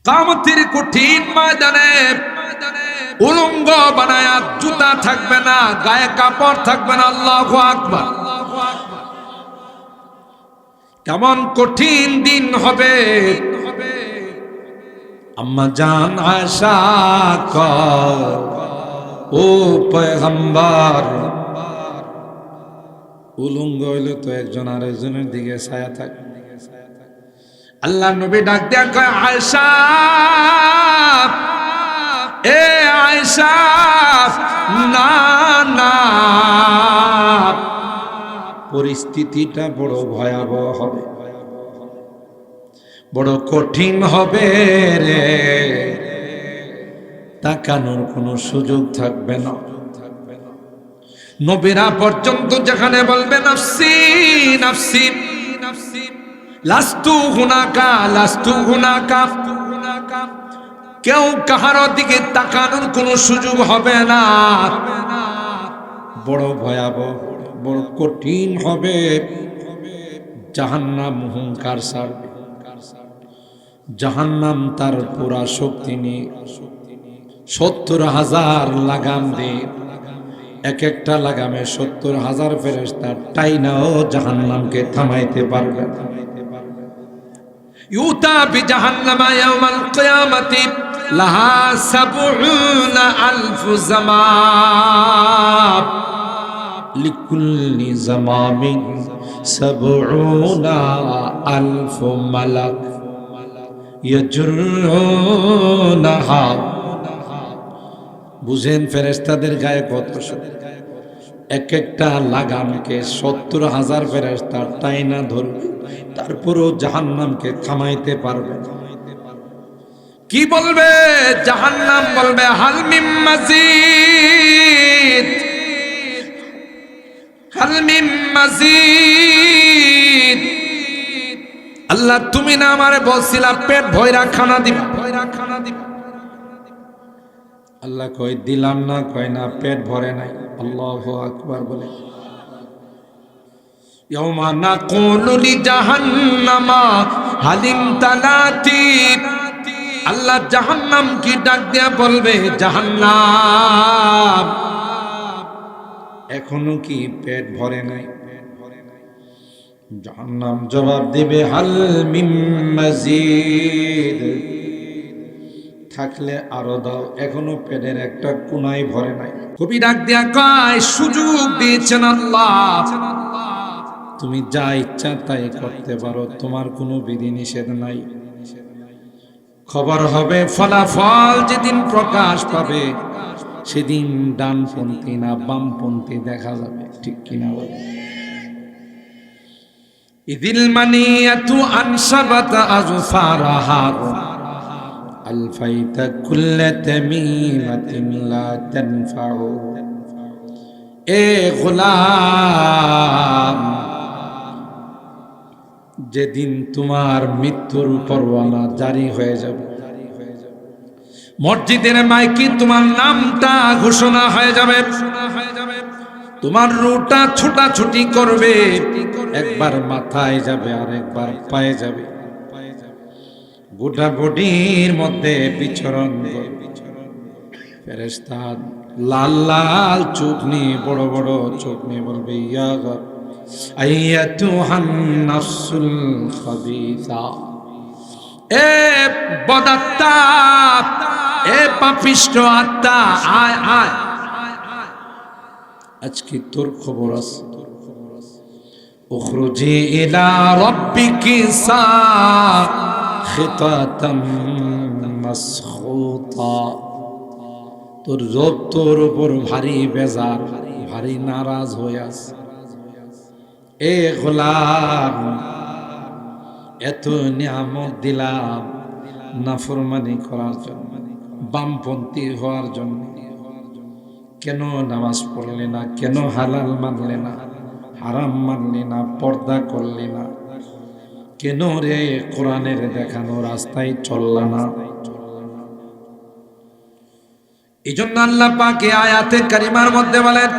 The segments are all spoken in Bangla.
কিয়ামতের কঠিন ময়দানে উলঙ্গ বানায়া জুতা থাকবে না, গায়ে কাপড় থাকবে না। আল্লাহু আকবার। কেমন কঠিন দিন হবে। আম্মা জান আয়েশা কয়, ও পয়গম্বর, উলঙ্গ হইলে তো একজন আরেকজনের দিকে ছায়া থাকে। আল্লাহ নবী ডাক দেয়া কয়, আয়েশা, এ আয়েশা, না না, পরিস্থিতিটা বড় ভয়াবহ হবে, বড় কঠিন হবে রে, তাকানোর কোনো সুযোগ থাকবে না। নবীরা পর্যন্ত যেখানে বলবে নাফসি নাফসি নাফসি, লাস্তু হুনাকা লাস্তু হুনাকা, কেউ কাহার দিকে তাকানোর কোনো সুযোগ হবে না। বড় ভয়াবহ, বড় কঠিন হবে। জাহান্নাম হুঙ্কার ছাড়বে, জাহান্নাম তার পুরা শক্তি নিয়ে 70,000 লাগাম দিয়ে, এক একটা লাগামে 70,000 ফেরেশতা টাইনাও জাহান্নামকে থামাইতে পারবে না। ইউতা বিজাহান্নামা ইয়াউমাল কিয়ামাতি লাহা 70,000 জামাম, লিকুল্লি জামামিন 70,000 মালাক ইয়াজরুনাহা। বুঝেন ফেরেশতাদের গায়ে কত শক্তি। এক একটা লাগামকে 70,000 ফেরেশতা টাইনা ধরবে, তারপরও জাহান্নামকে থামাইতে পারবে না। কি বলবে জাহান্নাম? বলবে হাল মিম মাজিদ, হাল মিম মাজিদ। আল্লাহ তুমি না আমারে বলছিলা পেট ভয়রা খানা দিবা, আল্লাহ কয় দিলাম না, কয় না পেট ভরে নাই। আল্লাহু আকবার বলে। ইয়াউমা নাকুলু লিজাহান্নামা হালিম তালাতি, আল্লাহ জাহান্নাম কি ডাক দিয়া বলবে, জাহান্নাম এখনো কি পেট ভরে নাই? জাহান্নাম জবাব দিবে হাল মিম মাজিদ, থাকলে আরো দাও, এখনো পেটের একটা কোনায় ভরে নাই। কবি ডাক দিয়া কয়, সুযোগ দিয়েছেন আল্লাহ, তুমি যা ইচ্ছা তাই করতে পারো, তোমার কোনো বিধি নিষেধ নাই। খবর হবে, ফলাফল যেদিন প্রকাশ পাবে সেদিন ডানপন্থী না বামপন্থী দেখা যাবে, ঠিক কিনা বলে? ইদিল মানিয়াতু আনসাবাত আযফারাহা আলফাইতা কুল্লা তামিমাতিন লা তানফাউ। এ গোলাম, যেদিন তোমার মৃত্যুর পরোয়ানা জারি হয়ে যাবে, মসজিদের মাইকে তোমার নামটা ঘোষণা হয়ে যাবে, তোমার রুটা ছুটাছুটি করবে, একবার মাথায় যাবে আর একবার পায়ে যাবে, গোটা বডির মধ্যে বিচরণ করবে। ফেরেশতা লাল লাল চোখ নিয়ে, বড় বড় চোখ নিয়ে বলবে, ইয়া আইয়াতুহান নাফসুল খাবিসা, এ বদাত্মা, এ পাপিষ্ঠ আত্মা, আয় আয়, আজকে তোর খবর আছে। উখরুজি ইলা রাব্বিকি সাখিতাতাম মাসখুতা, তোর রব তোর উপর ভারী বেজার, ভারী নারাজ হয়ে আছে। এ গোলাম, এত নিয়ামত দিলাম নাফরমানি করার জন্য, বামপন্থী হওয়ার জন্য, কেন নামাজ পড়লে না? কেন হালাল মানলে না? হারাম মানলে না? পর্দা করলে না? কেন রে কোরআনের দেখানো রাস্তায় চললা না? এই জন্য আল্লাহ পাক আয়াতে কারিমার মধ্যে বলেন,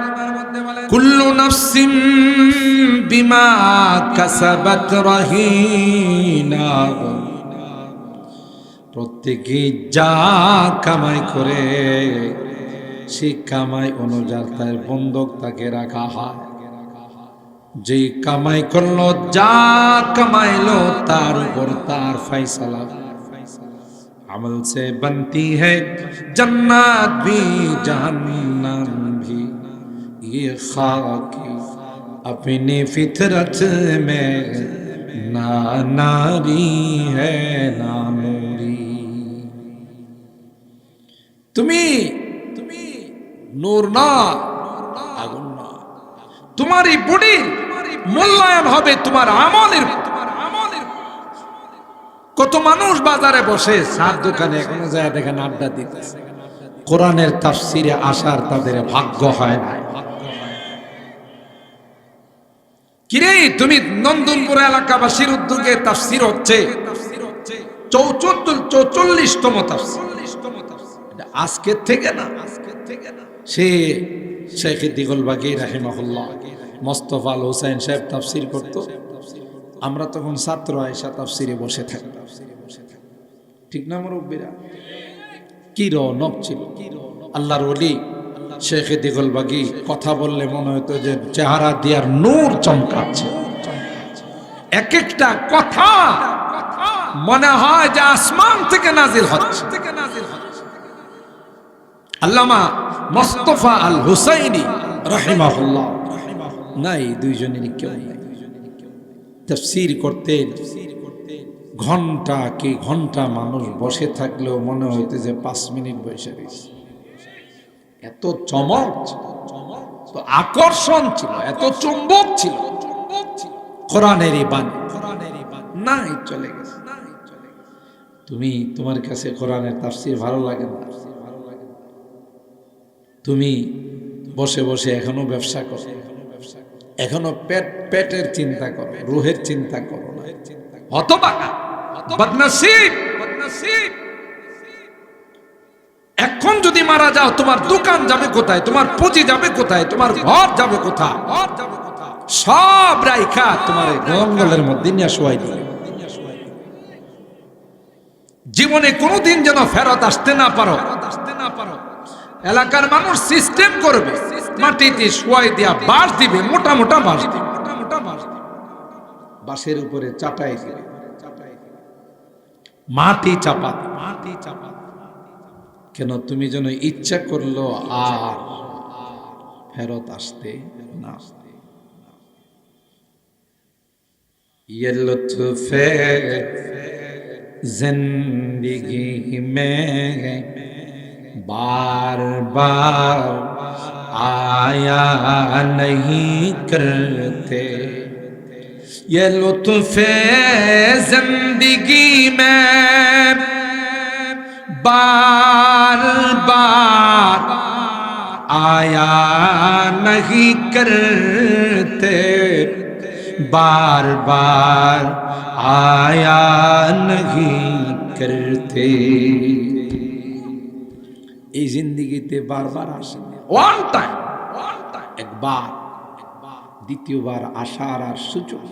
কুল্লু নাফসিন বিমা কাসাবাত রাহিনা, প্রত্যেকেই যা কামাই করে সেই কামাই অনুযায়ী তার বন্ধক তাকে রাখা হয়। যে কামাই করলো, যা কামাইলো তার উপর তার ফয়সালা। আমল সে बनती है जन्नत भी जहन्नम भी, ये खाकी अपनी फितरत में ना नारी है ना नूरी। তুমি নূর না, আগুন না। তোমার এই বডির মূল্যায়ন হবে তোমার আমলের। কত মানুষ বাজারে বসে, সার দোকানে এখনো যায় দেখেন আড্ডা দিতেছে, কোরআনের তাফসিরে আসার তাদের ভাগ্য হয় না। কিরে তুমি নন্দনপুর এলাকাবাসীর উদ্যোগে তাফসির হচ্ছে 44তম তাফসির, আজকে থেকে না। সে শেখ দিগলবাগী রাহিমাহুল্লাহ, মোস্তফা আল হোসেন সাহেব তাফসির করত, আমরা তখন ছাত্র আয়েশা তাফসিরে বসে থাকি। ঠিক না মুরব্বীরা? কি রৌনক ছিল। আল্লাহর ওলি শেখ দিগলবাগী কথা বললে মনে হতো যে চেহারা দিয়ার নূর চমকাচ্ছে। এক একটা কথা মনে হয় যে আসমান থেকে নাজিল হচ্ছে। আল্লামা মোস্তফা আল হুসাইনি রাহিমাহুল্লাহ নাই, দুইজনেরই কেউ নাই। তাফসীর করতেন ঘন্টা কি ঘন্টা, মানুষ বসে থাকলেও মনে হইতে যে 5 মিনিট বসে রয়েছে। এত চমক, তো আকর্ষণ ছিল, এত চুম্বক ছিল কোরআনেরই বাণী। নাই, চলে গেছে। তুমি, তোমার কাছে কোরআনের তাফসীর ভালো লাগে না? তুমি বসে বসে এখনো ব্যবসা করো, এখনো পেটের চিন্তা করো, রুহের চিন্তা করো না। হতভাগা, বদনসিব। এখন যদি মারা যাও, তোমার দোকান যাবে কোথায়, তোমার পুঁজি যাবে কোথায়, তোমার ঘর যাবে কোথায়? সব রাইখা তোমার জঙ্গলের মধ্যে নিয়ে শোয়াই দিবে। জীবনে কোনোদিন যেন ফেরত আসতে না পারো। এলাকার মানুষ সিস্টেম করবে, মাটিতে শোয়াই দিয়া বাঁশ দিবে, মোটা মোটা বাঁশ দিবে, বাঁশের উপরে চাপাই দিবে, মাটি চাপা। কেন? তুমি যেন ইচ্ছা করলো আর ফেরত আসতে না। ये लुत्फ़ जिंदगी में बार बार आया नहीं करते, ये लुत्फ़ जिंदगी में बार बार आया नहीं करते, बार बार आया नहीं करते। এই জিন্দেগিতে বারবার আসে, ওয়ান টাইম, একবার, দ্বিতীয়বার আসার আর সুযোগ।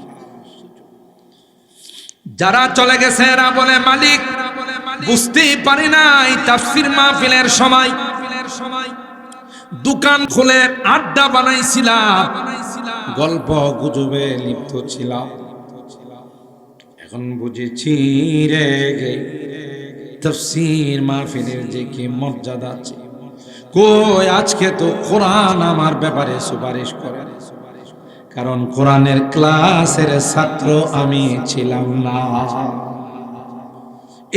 যারা চলে গেছে এরা বলে মালিক বুঝতেই পারি নাই তাফসীর মাহফিলের সময় দোকান খুলে আড্ডা বানাইছিলাম, গল্প গুজবে লিপ্ত ছিলাম। এখন বুঝেছি রে তাফসীর মাহফিলের যে কি মর্যাদা আছে। কই আজকে তো কোরআন আমার ব্যাপারে সুপারিশ করে, কারণ কোরআনের ক্লাসের ছাত্র আমি ছিলাম না।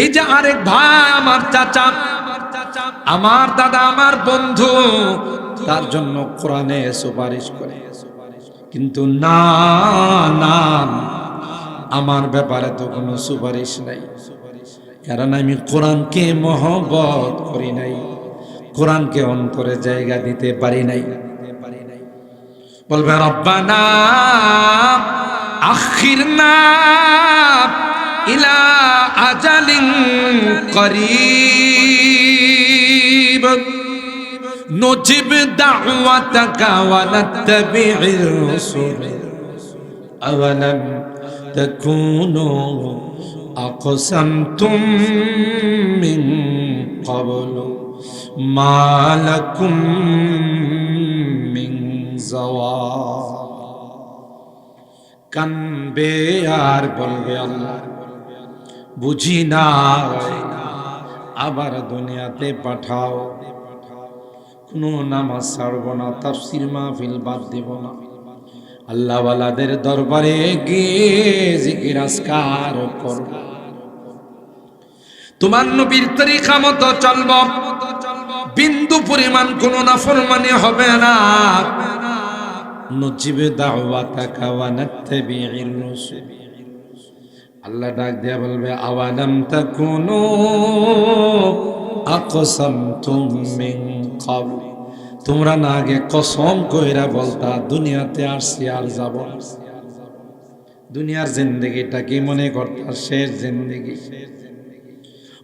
এই যে আরেক ভাই, আমার চাচা, আমার দাদা, আমার বন্ধু, তার জন্য কোরআনে সুপারিশ করে, কিন্তু না না, আমার ব্যাপারে তো কোনো সুপারিশ নাই, কারণ আমি কোরআনকে মহব্বত করি নাই, কোরআনকে অন্তরে জায়গা দিতে পারি নাই। বলবে রব্বানা আখিরনা ইলা আজালিন করিব নুজিব দাওয়াতাকা ওয়া নাত্তাবি'র রাসূল আওয়ালাম তাকুনু আকসামতুম মিন ক্বাবলু মা লাকুম মিন যাওয়াল। কানবে আর বলবে আল্লাহ বুঝি নাই, আবার দুনিয়াতে পাঠাও। কোনো নামাজ ছাড়ব না, তাফসীর মাহফিল বাদ দেব না, আল্লাহ ওয়ালাদের দরবারে গিয়ে জিকির আজকার করব, তোমার নবীর তরিকা মতো চলব, বিন্দু পরিমাণ কোনো নাফরমানি হবে না। নুজিবে দাওয়াতাকা ওয়া নাত্তাবি'ir রাসূল। আল্লাহ ডাক দিয়া বলবে আওয়ালাম তাকুনু আকসামতুম মিন ক্বাবল, তোমরা না আগে কসম কইরা বলতা দুনিয়াতে আসছি আর যাব না। দুনিয়ার জিন্দেগিটা কি মনে করতা শেষ জিন্দেগি।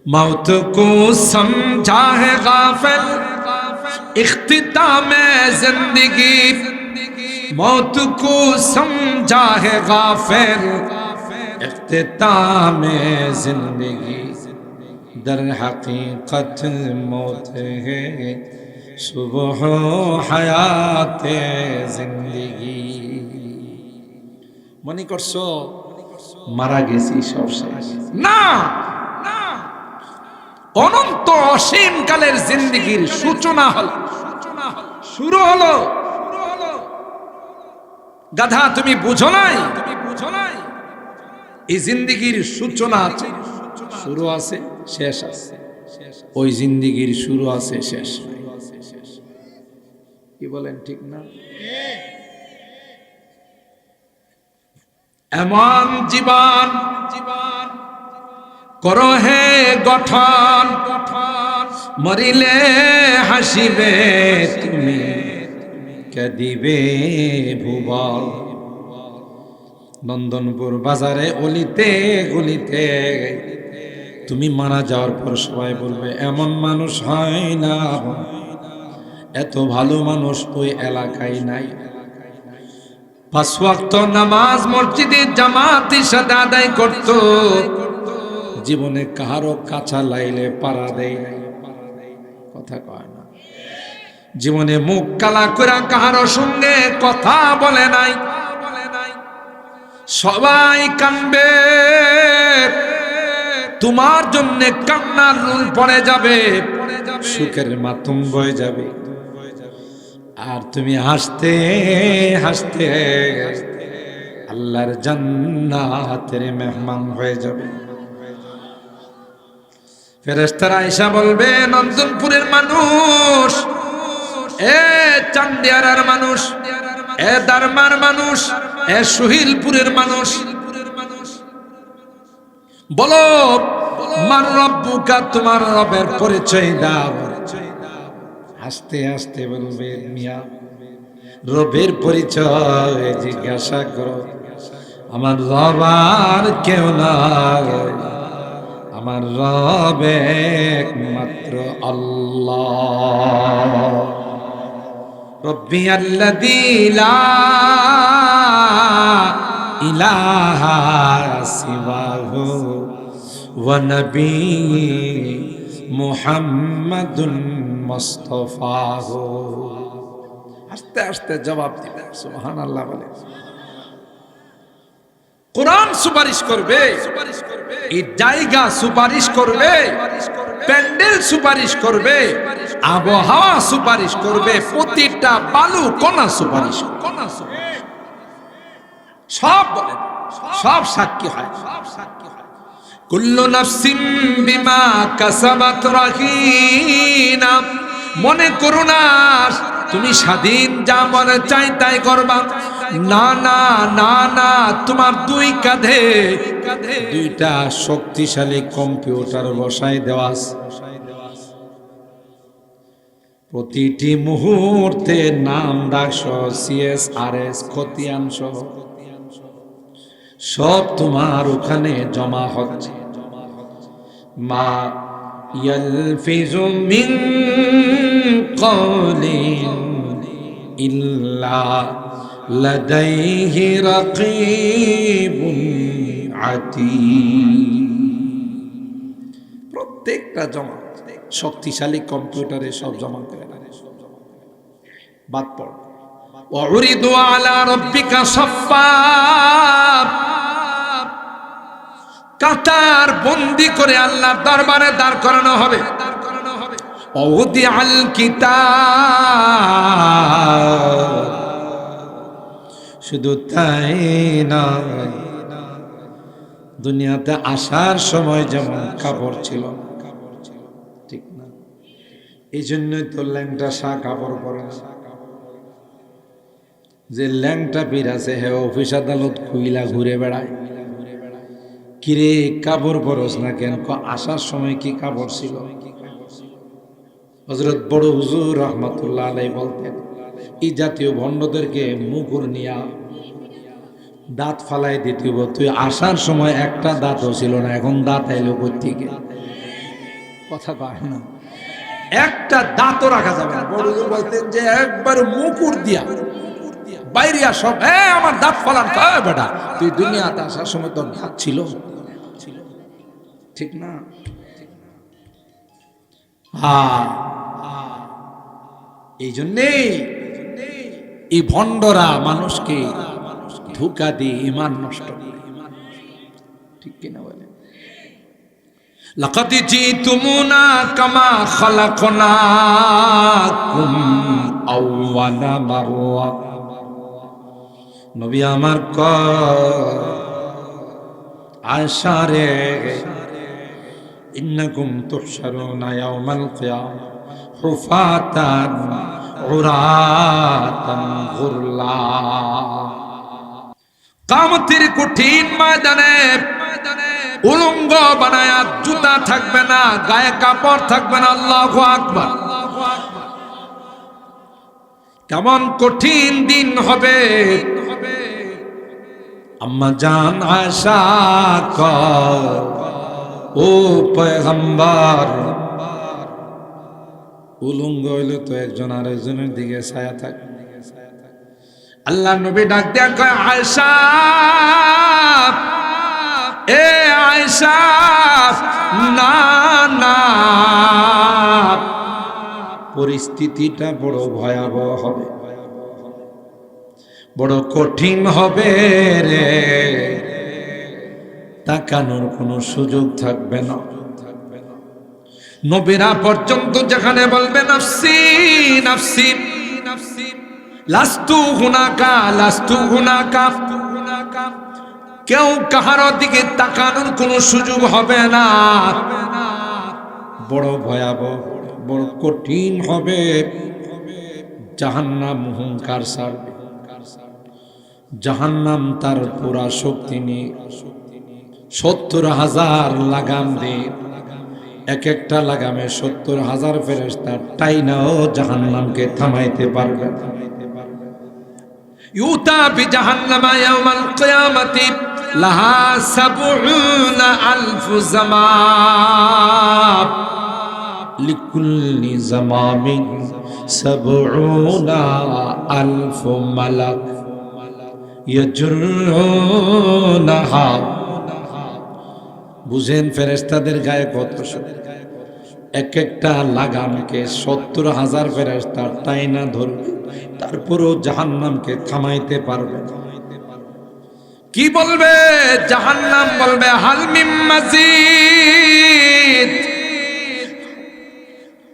मौत को समझा है गाफिल इख्तिताम जिंदगी, मौत को समझा है गाफिल इख्तिताम जिंदगी, दर हकीकत मौत है सुबह हयात जिंदगी। মনে করছো মারা গেছি সব শেষ? না, অনন্ত অসীম কালের জিন্দেগির সূচনা হল, শুরু হলো। গাধা তুমি বুঝো নাই, এই জিন্দেগির সূচনা আছে, শুরু আছে, শেষ আছে। ওই জিন্দেগির শুরু আছে, শেষ নাই। কি বলেন ঠিক না? এমন জীবন করো হে গঠন, মরিলে হাসিবে তুমি, কাঁদিবে ভুবন। নন্দনপুর বাজারে অলিতে গলিতে তুমি মারা যাওয়ার পর সবাই বলবে এমন মানুষ হয় না, এত ভালো মানুষ ওই এলাকায় নাই। 5 ওয়াক্ত নামাজ মসজিদে জামাতের সাথে আদায় করত, জীবনে কাহারও কাছা লাইলে পারা দেয় নাই, কথা কয় না। জীবনে মুখ কালা করে কাহারো সঙ্গে কথা বলে নাই। সবাই কানবে, তোমার জন্য কান্নার রুল পড়ে যাবে, সুখের মাতম বয়ে যাবে, আর তুমি হাসতে হাসতে আল্লাহর জান্নাতের মেহমান হয়ে যাবে। ফেরেশতারা আয়েশা বলবে নন্দনপুরের মানুষ, এ চান্দিয়ারার মানুষ, এ দারমার মানুষ, এ সুহিলপুরের মানুষ, বলো মার রব্বুকা, তোমার রবের পরিচয় দাও। হাসতে হাসতে বলবে মিয়া রবের পরিচয় জিজ্ঞাসা করো, আমার রব আর কেউ না, আমার রব একমাত্র আল্লাহ। রব্বি আল্লাযী লা ইলাহা সিওয়াহু ওয়া নবী মুহাম্মাদুন মুস্তাফাহু। আস্তে আস্তে জবাব দিবে সুবহানাল্লাহ বলে। কোরআন সুপারিশ করবে, এই জায়গা সুপারিশ করবে, প্যান্ডেল সুপারিশ করবে, আবহাওয়া সুপারিশ করবে, প্রতিটা বালু কণা সুপারিশ, সব বলেন, সব সাক্ষী হয়। কুল্লু নাফসিন বিমা কাসাবাত রাহিনা, মনে করো না তুমি স্বাধীন, যা মনে চাই তাই করবা। না না না না, তোমার দুই কাঁধে দুইটা শক্তিশালী কম্পিউটার বসাই দেওয়া আছে। প্রতিটি মুহূর্তে নাম ডাকস, CSRS খতিয়াংশ সব তোমার ওখানে জমা হচ্ছে। মা ইয়ালফিজু মিন কওলিন ইল্লা লাদাইহি রাকিবুন আতীদ। প্রত্যেকটা জমা, শক্তিশালী কম্পিউটারে সব জমা করে না, বাদ পড়। ওয়াউরিদু আলা রাব্বিকা সাফফা, কাতার বন্দি করে আল্লাহর দরবারে দাঁড় করানো হবে। ওউদিআল কিতাব, শুধু তাই না, দুনিয়াতে আসার সময় যেমন কাপড় ছিল, ঠিক না? এই জন্যই তো ল্যাংটা শাহ কাপড় পরে না। যে ল্যাংটা পীর আছে হে অফিস আদালত খুইলা ঘুরে বেড়ায়, কিরে কাপড় পরস না কেন? আসার সময় কি কাপড় ছিল? হযরত বড় হুজুর রাহমাতুল্লাহ আলাইহি বলতেন, এই জাতীয় ভণ্ডদেরকে মুকুর নিয়া দাঁত ফালাই দিতে হবে। তুই আসার সময় একটা দাঁতও ছিল না, এখন দাঁত এলো কই থেকে? কথা কয় না, একটা দাঁতও রাখা যাবে না। বড় হুজুর বলতেন যে একবার মুকুর দিয়া বাইরিয়া সব, আমার দাঁত ফালান। কয় বেটা, তুই দুনিয়াতে আসার সময় তোর দাঁত ছিল, ঠিক না? এই জন্যেই এই ভণ্ডরা মানুষকে ধোঁকা দিয়ে ঈমান নষ্ট করে, ঠিক কিনা বলে? লাকাদ জিতুমুনা কামা খালাকনাকুম আওয়ালা মাররা। নবী আমার আয়েশা রে, ইন্নাকুম তুহশারুনা ইয়াওমাল কিয়ামah হুফাতান উরাতান গুরলা। কিয়ামতের কঠিন ময়দানে উলঙ্গ বানায়া, জুতা থাকবে না, গায়ে কাপড় থাকবে না। আল্লাহু আকবার। কেমন কঠিন দিন হবে। আম্মা জান আয়েশা কয়, ও পয়গম্বর, উলঙ্গ হইলে তো একজন আরেকজনের দিকে ছায়া থাকে। আল্লাহ নবী ডাক দেয়া কয়, আয়েশা, এ আয়েশা, না না, পরিস্থিতিটা বড় ভয়াবহ হবে, বড় কঠিন হবে রে, তাকানোর কোনো সুযোগ থাকবে না। নবীরা পর্যন্ত যেখানে বলবে নাফসি নাফসি নাফসি, লাস্তু হুনাকা লাস্তু হুনাকা, কেউ কাহার দিকে তাকানোর কোনো সুযোগ হবে না। বড় ভয়াবহ, বড় কঠিন হবে। জাহান্নাম হুঙ্কার ছাড়বে, জাহান্নাম তার পুরা শক্তি নিয়ে 70,000 লাগাম দিয়ে, এক একটা লাগামে 70,000 ফেরেশতা টাইনাও জাহান্নামকে থামাইতে পারবে না। ইউতা বিজাহান্নামা ইয়াওমাল কিয়ামাতি লাহা 70,000 জামাম, লিকুল্লি জামামিন 70,000 মালাক ইয়াজরুনাহা। বুঝেন ফেরেশতাদের গায়ে কত শক্তি। এক একটা লাগামকে 70,000 ফেরেশতা টাইনা ধরবে, তারপরও জাহান্নামকে থামাইতে পারবে না। কি বলবে জাহান্নাম? বলবে হাল মিন মাজিদ,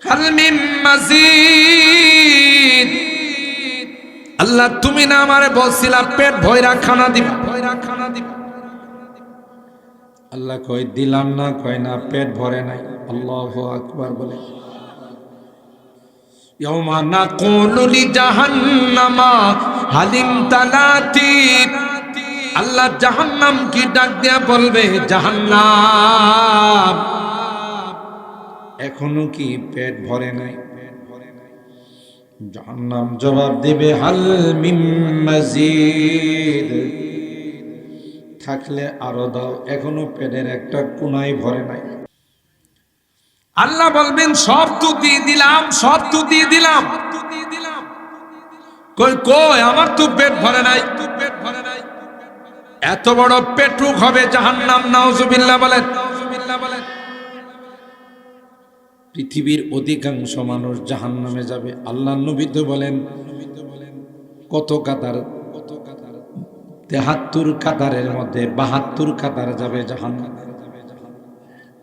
হাল মিন মাজিদ। আল্লাহ, তুমি না আমারে বলছিলা পেট ভইরা খানা দিবা, ভইরা খানা দিবা। আল্লাহ কয় দিলাম না, কয় না পেট ভরে নাই। আল্লাহু আকবার বলে। ইয়াউমা নাকুলু লিজাহান্নামা হালিম তালাতি, আল্লাহ জাহান্নাম কি ডাক দিয়া বলবে, জাহান্নাম এখনো কি পেট ভরে নাই? জাহান্নাম জবাব দিবে হাল মিন মাজিদ, থাকলে আরো দাও, এখনো পেটের একটা কোনাই ভরে নাই। আল্লাহ বলবেন সব তো দিয়ে দিলাম, সব তো দিয়ে দিলাম। কই কই আমার তো পেট ভরে নাই, তো পেট ভরে নাই। এত বড় পেটুক হবে জাহান্নাম, নাউজুবিল্লাহ বলেন। পৃথিবীর অধিকাংশ মানুষ জাহান্নামে যাবে। আল্লাহ নবী তো বলেন কত কাতার, ৭৩ কাতারের মধ্যে ৭২ কাতার যাবে জাহান্নামে,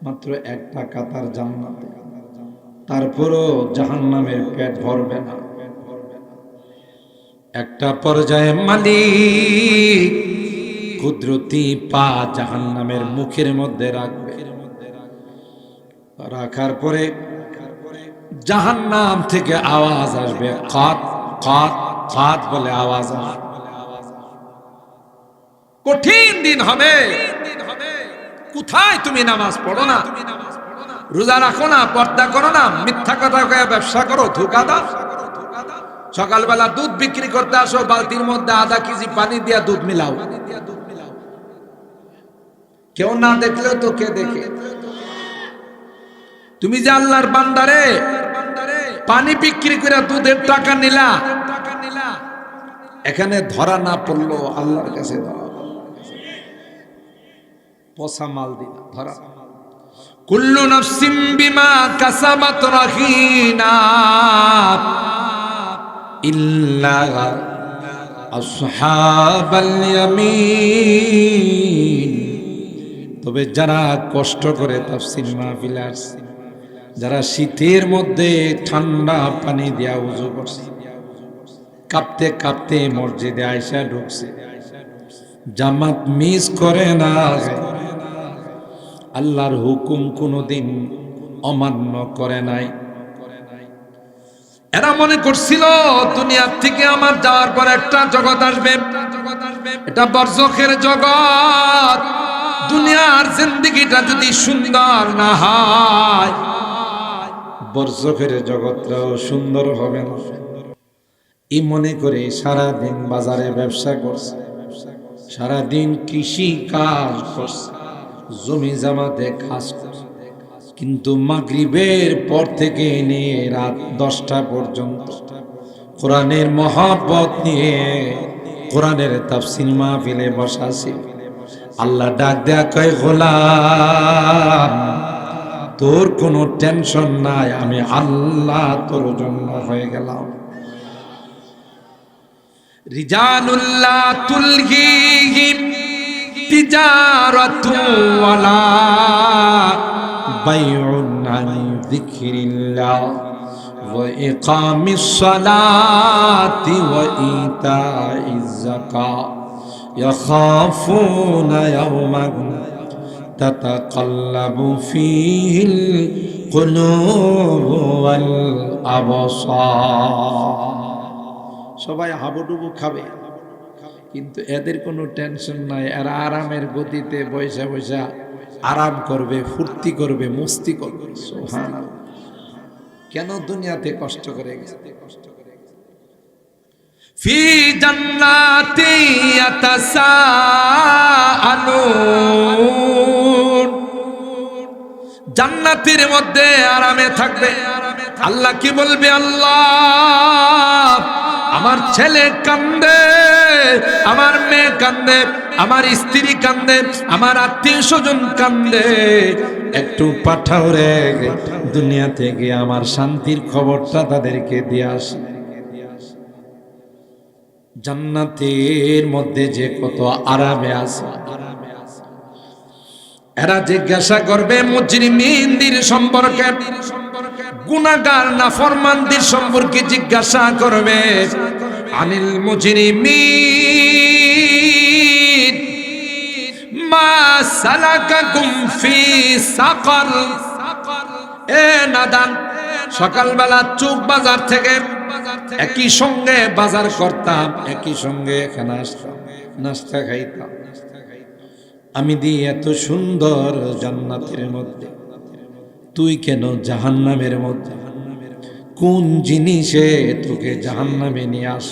মাত্র একটা কাতার জান্নাতে। তারপরও জাহান্নামের পেট ভরবে না। একটা পর্যায়ে মালিক কুদরতি পা জাহান্নামের মুখের মধ্যে রাখবে। রাখার পরে জাহান্নাম থেকে আওয়াজ আসবে, কাত কাত কাত বলে আওয়াজ আসবে। কঠিন দিন হবে। কোথায় তুমি নামাজ পড়ো না, রোজা রাখো না, পর্দা করো না, মিথ্যা কথা কয়ে ব্যবসা করো, ধোঁকা দাও। সকালবেলা দুধ বিক্রি করতে আসো, বালতির মধ্যে আধা কেজি পানি দিয়া দুধ মিলাও। কেউ না দেখলেও তো কে দেখে। তুমি যে আল্লাহর বান্দারে পানি বিক্রি করে দুধের টাকা নিলা, এখানে ধরা না পড়লো আল্লাহর কাছে ধরা, পচা মাল দিলা ধরা। কুল্লু নাফসিম বিমা কাসাবাত রাহিনা ইল্লা আসহাবাল ইয়ামিন। তবে যারা কষ্ট করে তাফসীর মাহফিলে আসছে, যারা শীতের মধ্যে ঠান্ডা পানি দিয়া ওযু করছে, কাঁপতে কাঁপতে মসজিদে আয়েশা ঢুকছে, জামাত মিস করে না, আল্লাহর হুকুম কোনোদিন অমান্য করে নাই। এরা মনে করছিল দুনিয়ার থেকে আমার যাওয়ার পর একটা জগৎ আসবে, এটা বরজখের জগৎ। দুনিয়ার জিন্দেগিটা যদি সুন্দর না হয়, বরজখের জগৎটাও সুন্দর হবে না। এই মনে করে সারাদিন বাজারে ব্যবসা করছে, সারাদিন কৃষি কাজ করছে, জমি জামাতে কাজ করছে, কিন্তু মাগরিবের পর থেকে নিয়ে রাত 10টা পর্যন্ত কোরআনের মহব্বত নিয়ে কোরআনের তাফসীর মাহফিলে বসা ছিল। আল্লাহ ডাক দেয়া কয়, গোলাম তোর কোনো টেনশন নাই, আমি আল্লাহ তোর জন্য হয়ে গেলাম। রিজালুল্লাহ তুলহিহিম তিজারাতু ওয়ালা বাইউন আন যিকরিল্লাহ ওয়া ইকামিস সালাতি ওয়া ইতাইজ যাকাত ইয়াখাফুনা ইয়াওমান তাতাকাল্লাবু ফীহিল কুলুবু ওয়াল আবসার। সবাই হাবুডুবু খাবে, কিন্তু এদের কোনো টেনশন নাই। এরা আরামের গতিতে বৈশা বৈশা আরাম করবে, ফুর্তি করবে, মস্তি করবে। সুবহানাল্লাহ। কেন দুনিয়াতে কষ্ট করে গেছে? ফি জান্নাতি ইয়াতাসাআলুন, জান্নাতের মধ্যে আরামে থাকবে। আল্লাহ কি বলবে? আল্লাহ আমার ছেলে কান্দে, আমার মেয়ে কান্দে, আমার স্ত্রী কান্দে, আমার আত্মীয় স্বজন কান্দে, একটু পাঠাও রে, দুনিয়া থেকে আমার শান্তির খবরটা তাদেরকে দিয়ে আসে। জান্নাতের মধ্যে যে কত আরামে আছে। এরা জিজ্ঞাসা করবে মুজরিমিনদের সম্পর্কে, গুনাহগার নাফরমানদের সম্পর্কে জিজ্ঞাসা করবে। আনিল মুজরিমিন মা সালাকাকুম ফি সাকার। এ নাদান, সকালবেলা চুক বাজার থেকে একই সঙ্গে বাজার করতাম, একই সঙ্গে এখানে আসতাম, নাস্তা খাইতাম। আমি দিই এত সুন্দর জান্নাতের মধ্যে, তুই কেন জাহান্নামের মধ্যে? কোন জিনিসে তোকে জাহান্নামে নিয়ে আস?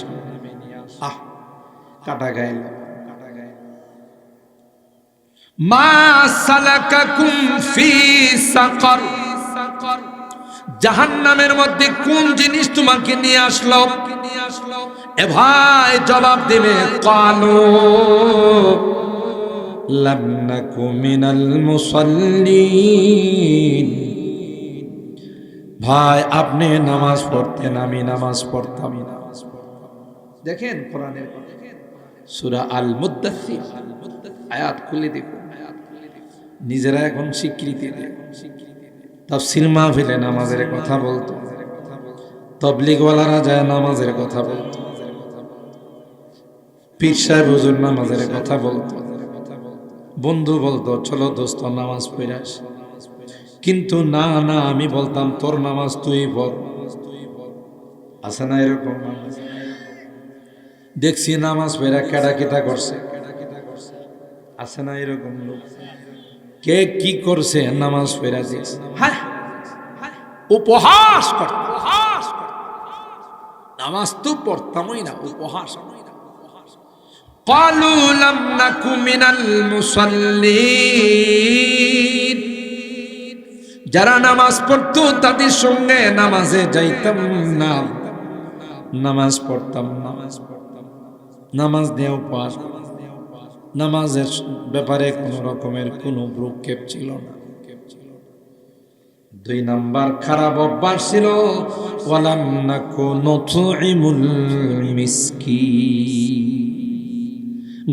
আহ, কাটা গাইল। মা সালাকাকুম ফি সাকার, জাহান্নামের মধ্যে কোন জিনিস তোমাকে নিয়ে আসলো? এ ভাই জবাব দেবে, ক্বালু লাম নাকু মিনাল মুসাল্লিন, ভাই আপনি নামাজ পড়তেন, আমি নামাজ পড়তাম না। দেখেন কোরআনের সূরা আল মুদ্দাসসির আয়াত খুলে দেখুন, নিজেরা এখন স্বীকৃতি দেয়। তাফসীর মাহফিলে নামাজের কথা বলতো, তাবলীগওয়ালারা যায় নামাজের কথা বলতো, পীর সাহেব হুজুর নামাজের কথা বলতো, বন্ধু বলতো চলো দোস্ত নামাজ পড়ে আসি। কিন্তু না না, আমি বলতাম তোর নামাজ তুই পড়। আছে না এরকম? দেখছি নামাজ পড়া কেডা করছে, আছে না এরকম লোক? কে কি করছে নামাজ পড়া দেখছে, হ্যাঁ উপহাস করত, নামাজ তো পড়তামই না, উপহাস। قالوا لم نك من المصلين, যারা নামাজ পড়তো তাদের সঙ্গে নামাজে যাইতাম না, নামাজ পড়তাম না, নামাজ দেও পাস, নামাজের ব্যাপারে কোনো রকমের কোনো ভ্রুক্ষেপ ছিল না। 2 নাম্বার খারাপ অভ্যাস ছিল ওয়ালাম নাকু নুতঈমুল মিসকিন,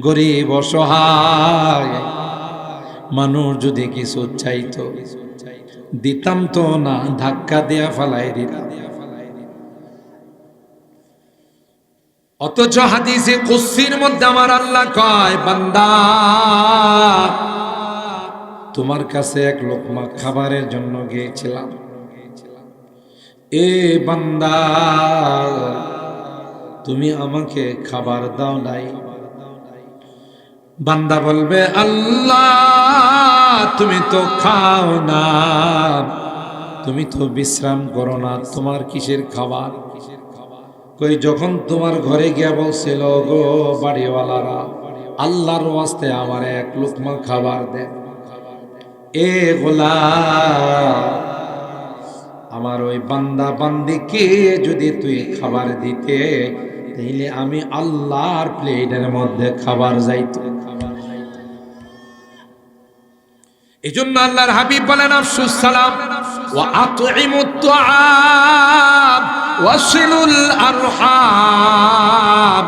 গরিব অসহায় মানুষ যদি কিছু চাইতো দিতাম তো না, ধাক্কা দেয়া ফালাই দিতাম। অথচ হাদিসে কুদসির মধ্যে আমার আল্লাহ কয়, বান্দা তোমার কাছে এক লোকমা খাবারের জন্য গিয়েছিলাম, এ বান্দা তুমি আমাকে খাবার দাও নাই। বান্দা বলবে আল্লাহ তুমি তো খাও না, তুমি তো বিশ্রাম করো না, তোমার কিসের খাবার? কই যখন তোমার ঘরে গিয়া বলছিল গো বাড়িওয়ালারা আল্লাহর ওয়াস্তে আমার এক লুকমা খাবার দেন, এ গোলাম আমার ওই বান্দা বান্দিকে যদি তুই খাবার দিতে তাইলে আমি আল্লাহর প্লেটের মধ্যে খাবার যাইত। এজন্য আল্লাহর হাবিব বলেন আফসুস সালাম ওয়া আতঈমুত তুআম ওয়াসিলুল আরহাম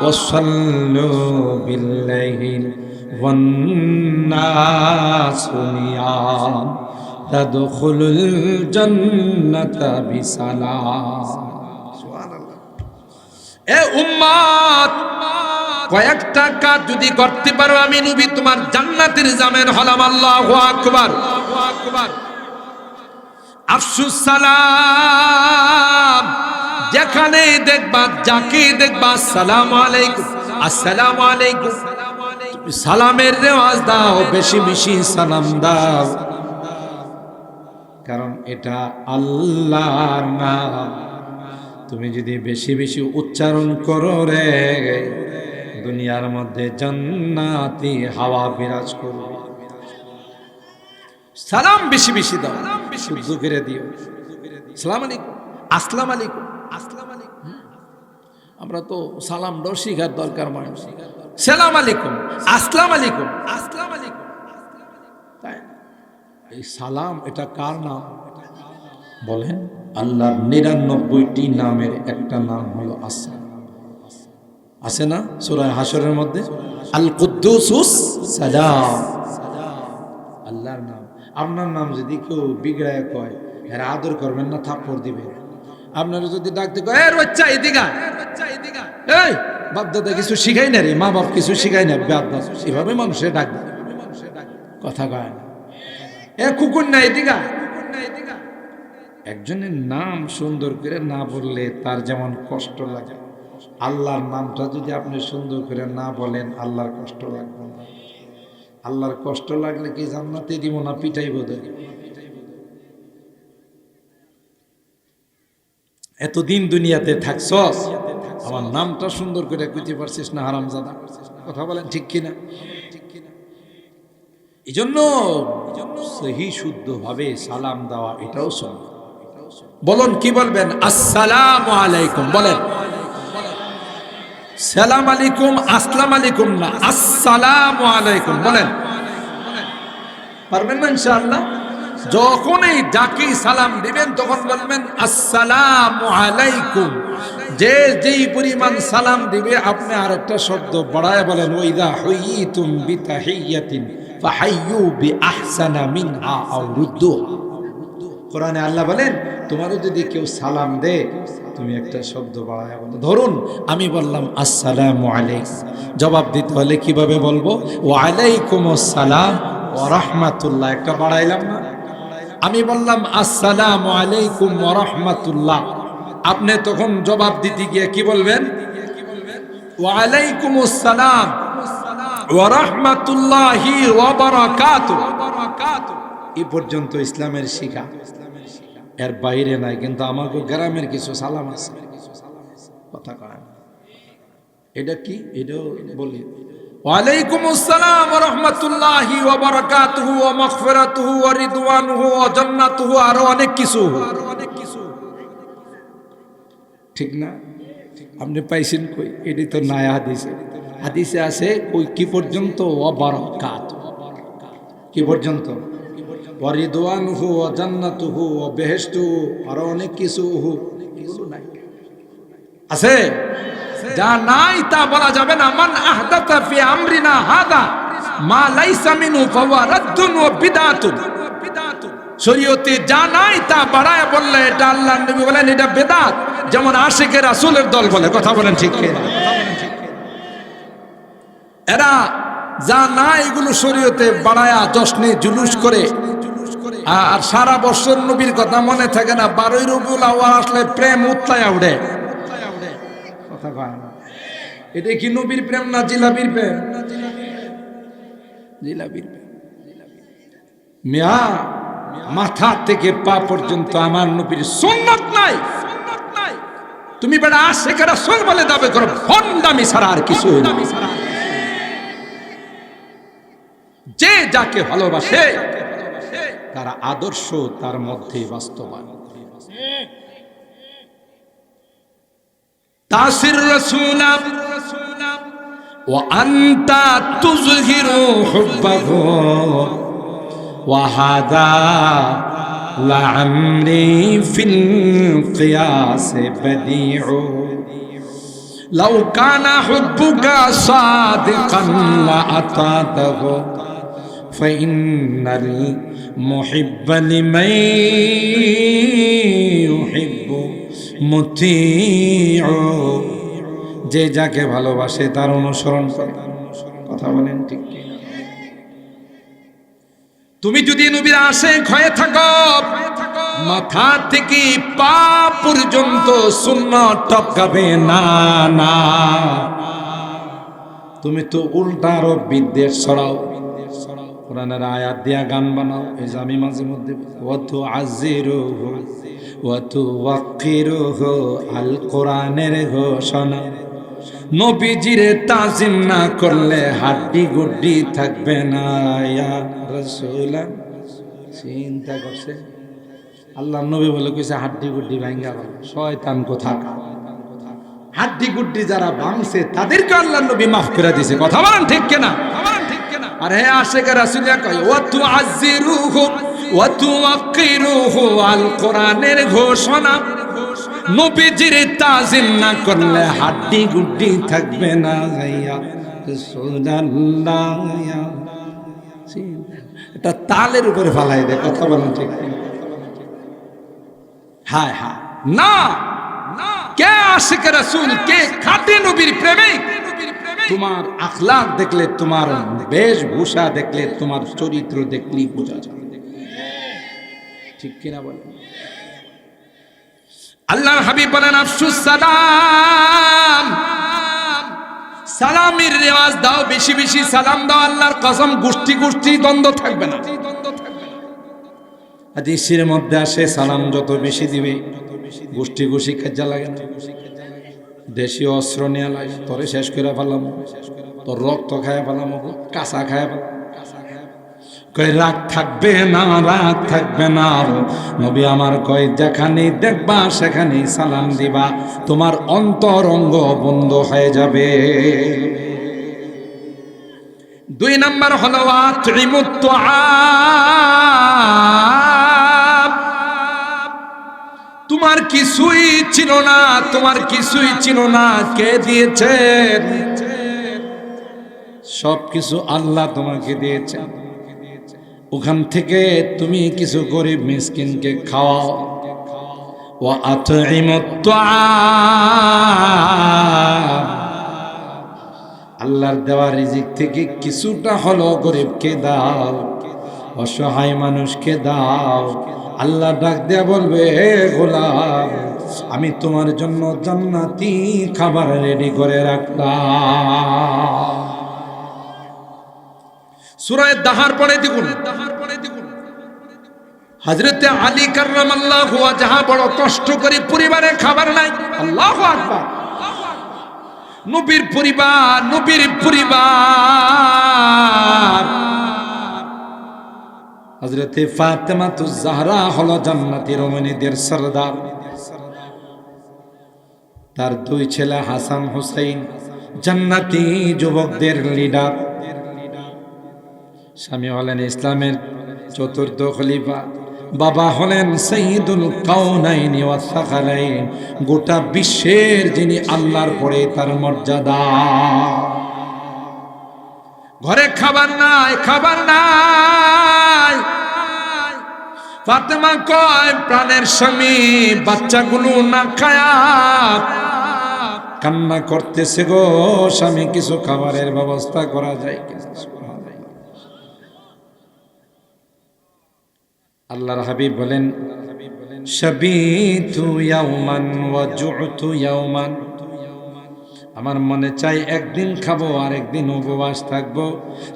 ওয়াসাল্লু বিল্লাইল ওয়ান নাসু নিয়াম তাদখুলুল জান্নাতা বিসালাম। সুবহানাল্লাহ। এ উম্মত কয়েকটা কাজ যদি করতে পারো আমি নবী তোমার জান্নাতের জামিন হলাম। আল্লাহু আকবার। আফসুস সালাম, যেখানে দেখবা যাকে দেখবা আসসালামু আলাইকুম আসসালামু আলাইকুম, সালামের রেওয়াজ দাও, বেশি বেশি সালাম দাও, কারণ এটা আল্লাহর নাম। তুমি যদি বেশি বেশি উচ্চারণ করো রে দুনিয়ার মধ্যে জান্নাতি হাওয়া বিরাজ করবে। সালাম বেশি বেশি দাও, শুদ্ধ করে দিও। আসসালামু আলাইকুম আসসালামু আলাইকুম আসসালামু আলাইকুম। আমরা তো সালাম দাও শিখার দরকার মানুষ। সালাম আলাইকুম আসসালামু আলাইকুম আসসালামু আলাইকুম, তাই এই সালাম এটা কার নাম বলেন? আল্লাহর 99টি নামের একটা নাম হলো আসসালাম। আছে না সূরা হাশরের মধ্যে আল কুদ্দুসুস সালাম, আল্লাহর নাম। আপনার নাম যদি কেউ বিগড়ায় কয় এর আদর করবেন না, থাপ্পড় দিবেন। আপনারা যদি ডাকতে কয় এ বাচ্চা এদিকে এই বাপ দাদা কিছু শিখাই না রে, মা বাপ কিছু শিখাই না, বাপ দাদা এভাবে মানুষের ডাক দেয়, কথা কয় না। এ কুকুর না এদিকে। একজনের নাম সুন্দর করে না বললে তার যেমন কষ্ট লাগে, আল্লাহর নামটা যদি আপনি সুন্দর করে না বলেন আল্লাহর কষ্ট লাগবে না। আল্লাহর কষ্ট লাগলে কি জান্নাতে দিব না পিটাইব? এতদিন দুনিয়াতে থাকছস, আমার নামটা সুন্দর করে কইতে পারছিস না হারামজাদা? কথা বলেন ঠিক কিনা? এই জন্য সহি শুদ্ধ ভাবে সালাম দেওয়া এটাও সুন্নাত। বলুন কি বলবেন? আসসালামু আলাইকুম বলেন। সালাম আলাইকুম আসসালাম আলাইকুম না, আসসালামু আলাইকুম বলেন। পারবেন না ইনশাআল্লাহ? যখনই যাকেই সালাম দিবেন তখন বলবেন আসসালামু আলাইকুম। যে যেই পরিমাণ সালাম দিবে আপনি আরেকটা শব্দ বাড়ায় বলেন ওয়াইদা হুইয়িতুম বিতাহিয়াতিন ফাহাইয়ু বিআহসানা মিনহা আও রুদ্দুহা। কোরআনে আল্লাহ বলেন তোমারও যদি কেউ সালাম দে তুমি একটা শব্দ বাড়ায় বলো। ধরুন আমি বললাম আসসালামু আলাইকুম, জবাব দিতে হলে কিভাবে বলবো? ওয়া আলাইকুমুস সালাম ওয়া রাহমাতুল্লাহ, একটা বাড়াইলাম না? আমি বললাম আসসালামু আলাইকুম ওয়া রাহমাতুল্লাহ, আপনি তখন জবাব দিতে গিয়ে কি বলবেন? ওয়া আলাইকুমুস সালাম ওয়া রাহমাতুল্লাহি ওয়া বারাকাতুহু। এই পর্যন্ত ইসলামের শিক্ষা, এর বাইরে নাই। কিন্তু আমাকে গ্রামের কিছু সালাম আছে, কথা কয় না। এটা কি? এটাও বলি ওয়ালাইকুমুস সালাম ওয়া রাহমাতুল্লাহি ওয়া বারাকাতুহু ওয়া মাগফিরাতুহু ওয়া রিদওয়ানুহু ওয়া জান্নাতুহু, আরো অনেক কিছু। ঠিক না? আপনি পাইছেন কই? এটি তো নাই হাদিসে। হাদিসে আছে কই কি পর্যন্ত? ওয়া বারাকাতুহু, কি পর্যন্ত? ওয়া রিদওয়ানুহু ওয়া জান্নাতুহু ওয়া বেহেশতুহু, আরো অনেক কিছু আছে। যা নাই তা বলা যাবে না। মান আহদাতা ফি আমরিনা হাদা মা লাইসা মিনহু ফাহুয়া রাদ্দুন ওয়া বিদআতুন। শরীয়তে যা নাই তা বাড়ায় বললে এটা আল্লাহর নবী বলেন এটা বেদাত। যেমন আশিকে রাসূলের দল বলে, কথা বলেন ঠিক কি না? এরা যা নাই এগুলো শরীয়তে বাড়ায়া জশ্নে জুলুস করে, আর সারা বছর নবীর কথা মনে থাকে না। 12ই রবিউল আউয়াল আসলে প্রেম উতলায়া উঠে, কথা কয় না। এটা কি নবীর প্রেম না জিলাপির প্রেম? জিলাপির প্রেম। মিয়া মাথা থেকে পা পর্যন্ত আমার নবীর সুন্নাত নাই। তুমি বেটা আশিক রাসূল বলে দাবি করো, ভন্ডামি ছাড়া আর কিছু না। যে যাকে ভালোবাসে তার আদর্শ তার মধ্যে বাস্তবায়ন। তাসির রাসূলা ওয়া আনতা তুযহিরু হুব্বাহু ওয়া হাদা লা'amরি ফিল কিয়াস বাদিউ লাউ কানা হুব্বুকা সাদিকান লা আতাতাহু ফাইন্নাল মুহিব্বা লিমান ইউহিব্বু মুতিউ। যে যাকে ভালোবাসে তার অনুসরণ করে, কথা বলেন ঠিক কি? তুমি যদি নবীর আশিক হয়ে থাকো, মাথা থেকে পা পর্যন্ত সুন্নাত টপকাবে না। না, তুমি তো উল্টা আরো বিদ্বেষ ছড়াও, কোরআনের আয়াত দিয়া গান বানাও। এই যে আমি মাঝে মধ্যে ওয়াতু আজিরুহু ওয়াতু ওয়াকিরুহু, আল কোরআনের ঘোষণা। নবীজিরে তাজিম না করলে হাড্ডি গুড্ডি থাকবে না। ইয়া রাসূলুল্লাহ, চিন্তা করছে আল্লাহ নবী বলে কইছে হাড্ডি গুড্ডি ভাঙ্গা বলে শয়তান কোথাকা। হাড্ডি গুড্ডি যারা ভাঙছে তাদেরকে আল্লাহ নবী মাফ করে দিয়েছে, কথা বলেন ঠিক কিনা? আর হে আশিক রাসূলিয়া কয় ওয়াতু আজিরুহু ওয়াতু ওয়াকিরুহু, আল কোরআনের ঘোষণা। নবীজির তাজিম না করলে হাড্ডি গুড্ডি থাকবে না। ইয়া রাসূলুল্লাহ, এটা তালের উপরে ফালাই দেয়, কথা বলেন ঠিক? হায় হায়, না কে আশিক রাসূল, কে খাঁটি নবীর প্রেমিক? তোমার আখলাক দেখলে, তোমার বেশভূষা দেখলে, তোমার চরিত্র দেখলেই বোঝা যায়, ঠিক কিনা বলেন? আল্লাহর হাবিব বলেন আফসুস সালাম, সালামের রেওয়াজ দাও, বেশি বেশি সালাম দাও। আল্লাহর কসম গোষ্ঠী গোষ্ঠী দ্বন্দ্ব থাকবে না। হাদিসের মধ্যে আসে সালাম যত বেশি দিবে গোষ্ঠী গোষ্ঠী কাজা লাগে না। দেশীয় অস্ত্র নিয়ে লাগে, তোরে শেষ করে ফেলাম, তোর রক্ত খায় ফেলাম, কাঁচা খায় ফেলাম। কয় রাগ থাকবে না, রাগ থাকবে না। নবী আমার কয় যেখানে দেখবা সেখানে সালাম দিবা, তোমার অন্তরঙ্গ বন্ধ হয়ে যাবে। 2 নাম্বার হলো আতইমুত তুআম, তোমার কিছুই ছিল না, তোমার কিছুই ছিল না, কে দিয়েছেন? সবকিছু আল্লাহ তোমাকে দিয়েছেন। ওখান থেকে তুমি কিছু গরিব মিসকিনকে খাওয়াও। ওয়া আতঈমুত তাআম, আল্লাহর দেওয়া রিজিক থেকে কিছুটা হলো গরিবকে দাও, অসহায় মানুষকে দাও। আল্লাহ ডাক দেয়া বলবে, হে গোলাম, আমি তোমার জন্য জান্নাতি খাবার রেডি করে রাখলাম। সূরা দাহার পড়ে দেখুন, হযরতে আলী কাররামাল্লাহু ওয়াজহা বড় কষ্ট করে, পরিবারে খাবার নাই। আল্লাহু আকবার। নবীর পরিবার, নবীর পরিবার। হযরতে ফাতেমাতুজ জাহরা হলো জান্নাতি রমণীদের সরদার। তার দুই ছেলে হাসান হুসাইন জান্নাতি যুবকদের লিডার। স্বামী হলেন ইসলামের চতুর্থ খলিফা, বাবা হলেন সাইয়্যিদুল কাউনাইন ওয়া সাকালাইন, গোটা বিশ্বের যিনি আল্লাহর পরে তার মর্যাদা। ঘরে খাবার নাই, খাবার নাই। ফাতেমা কয়, প্রাণের স্বামী বাচ্চাগুলো না খায়া কান্না করতেছে গো, স্বামী কিছু খাবারের ব্যবস্থা করা যায় কিনা? আল্লাহর হাবিব বলেন, শাবিতু ইয়াওমান ওয়া জু'তু ইয়াওমান, আমার মনে চাই একদিন খাবো আর একদিন উপবাস থাকবো।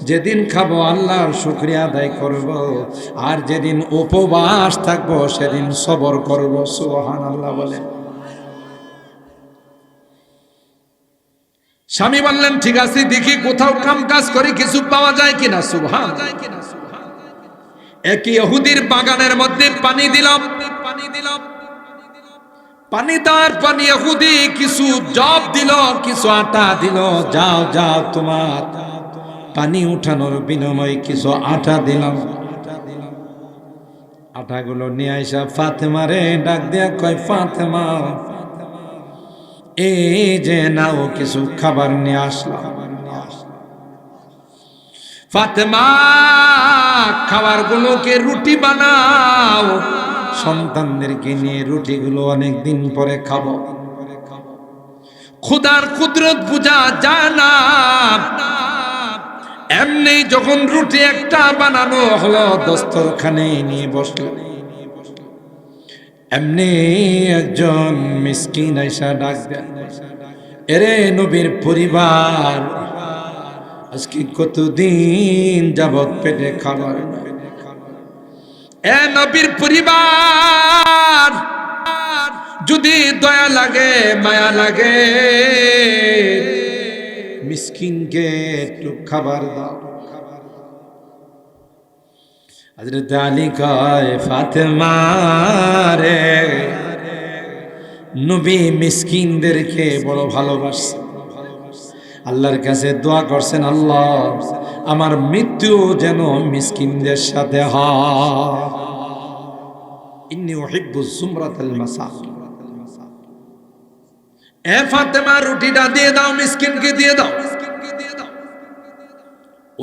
যেদিন খাবো আল্লাহর শুকরিয়া আদায় করব, আর যেদিন উপবাস থাকবো সেদিন সবর করব। সুবহানাল্লাহ বলেন। স্বামী বললেন, ঠিক আছে, দেখি কোথাও কাম কাজ করে কিছু পাওয়া যায় কিনা। সুবহানাল্লাহ। এক ইহুদির বাগানের মধ্যে পানি দিলাম, পানি দেওয়ার পর ইহুদি কিছু জব দিল, কিছু আটা দিল। যাও যাও, তোমার পানি উঠানোর বিনিময়ে কিছু আটা দিলাম। আটাগুলো নিয়ে আইসা ফাতেমারে ডাক দেয়া কয়, ফাতেমা, এই যে নাও কিছু খাবার নিয়ে আসলাম। ফাতেমা, খাবারগুলোকে রুটি বানাও, সন্তানদেরকে নিয়ে রুটিগুলো অনেকদিন পরে খাবো। খোদার কুদরত বুঝা যায় না। এমনি যখন রুটি একটা বানানো হলো, দস্তরখানে নিয়ে বসলো, এমনি একজন মিসকিন আইসা ডাক দেন, এরে নবীর পরিবার, আজকে কতদিন যাবত পেটে খাবার নাই। এ নবীর পরিবার, যদি দয়া লাগে, মায়া লাগে, মিসকিনকে একটু খাবার দাও। হযরত আলী কয়, ফাতেমা রে, নবী মিসকিনদেরকে বড় ভালোবাসেন। আল্লাহর কাছে দোয়া করছেন, আল্লাহ আমার মৃত্যু যেন মিসকিনদের সাথে হয়। ইন্নী উহিব্বু যুমরাতাল মাসাকিন। এ ফাতেমা, রুটিটা দিয়ে দাও, মিসকিনকে দিয়ে দাও।